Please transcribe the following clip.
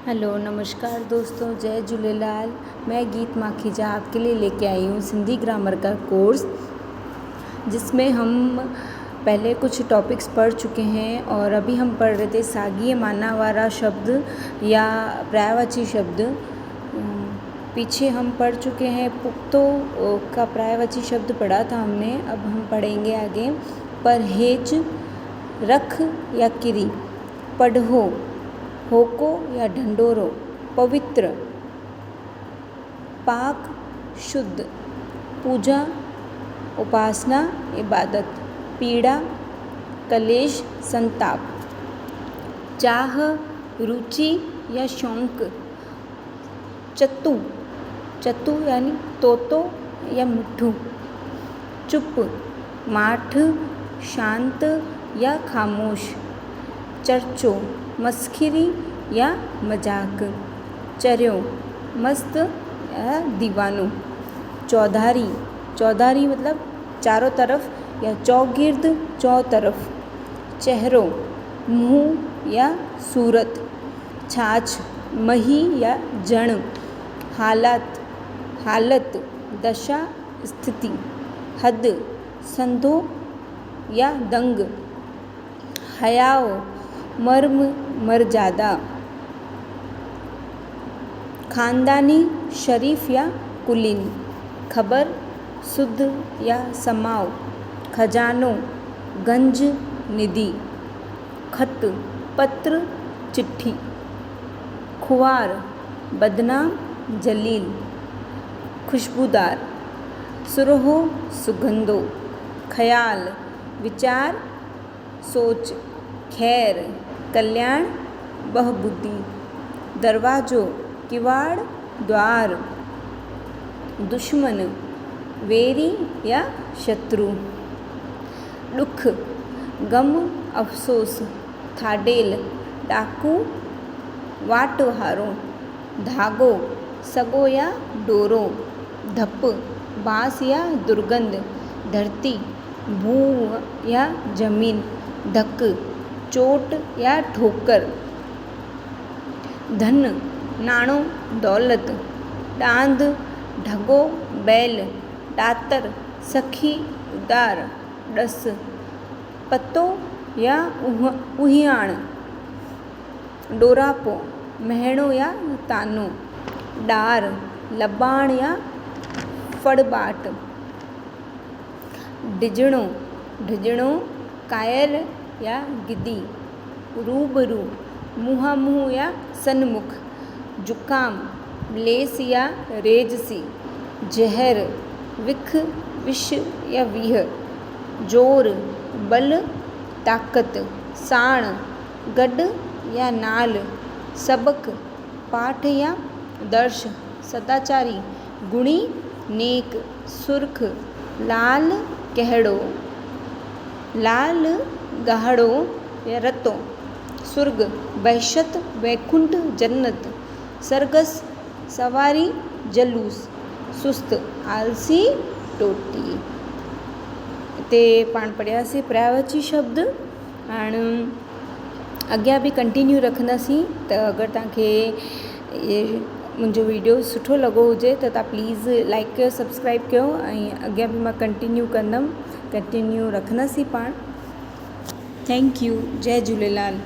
Hello नमस्कार दोस्तों, जय झूलेलाल। मैं गीत माखीजा आपके लिए लेके आई हूँ सिंधी ग्रामर का कोर्स, जिसमें हम पहले कुछ टॉपिक्स पढ़ चुके हैं और अभी हम पढ़ रहे थे सागीय माना वाला शब्द या पर्यायवाची शब्द। पीछे हम पढ़ चुके हैं पुख्तो का पर्यायवाची शब्द पढ़ा था हमने। अब हम पढ़ेंगे आगे परहेज, रख या किरी, पढ़ो, होको या ढंडोरो, पवित्र, पाक, शुद्ध, पूजा, उपासना, इबादत, पीड़ा, कलेश, संताप, चाह, रुचि या शौक, चतु, चतु यानी तोतो या मिठू, चुप, माठ, शांत या खामोश, चर्चो, मस्खिरी या मजाक, चर्यो, मस्त या दीवानो, चौधारी, चौधारी मतलब चारों तरफ या चौगिर्द, चौतरफ, चेहरो, मुँह या सूरत, छाछ, मही या जण, हालात, हालत, दशा, स्थिति, हद, संधो या दंग, हयाओ, मर्म, मर्यादा, खानदानी, शरीफ या कुलीन, खबर, शुद्ध या समाव, खजानो, गंज, निधि, खत, पत्र, चिट्ठी, खुआर, बदनाम, जलील, खुशबूदार, सुरहो, सुगंधो, ख्याल, विचार, सोच, खैर, कल्याण, बहुबुद्धि, दरवाजो, किवाड़, द्वार, दुश्मन, वेरी या शत्रु, दुख, गम, अफसोस, थाडेल, डाकू, वाटहारो, धागो, सगो या डोरो, धप, बांस या दुर्गंध, धरती, भू या जमीन, धक, चोट या ठोकर, धन, नाणो, दौलत, डांद, ढगो, बैल, डातर, सखी, उदार, डस, पतो या उहियाण, डोरापो, महेणो या तानो, डार, लबाण या फड़बाट, डिजणो, ढिजणो, कायल या गिद्दी, रूबरू, मुँहामुँह या सन्मुख, जुकाम, लेस या रेजसी, जहर, विख, विष या विह, जोर, बल, ताकत, साण, गड या नाल, सबक, पाठ या दर्श, सदाचारी, गुणी, नेक, सुर्ख, लाल, कहड़ो, लाल, गाढ़ो या रतो, सुर्ग, बहशत, वैकुंठ, जन्नत, सरगस, सवारी, जलूस, सुस्त, आलसी, टोटी। ते पाण पढ़ियासीं पर्यायवाची शब्द। हाणे अॻियां बि कंटिन्यू रखंदासीं। त अगरि तव्हांखे मुंहिंजो वीडियो सुठो लॻो हुजे त तव्हां प्लीज़ लाइक कयो, सब्सक्राइब कयो ऐं अॻियां बि मां कंटिन्यू कंदमि, कंटिन्यू रखंदासीं पाण। Thank you. जय झूलेलाल।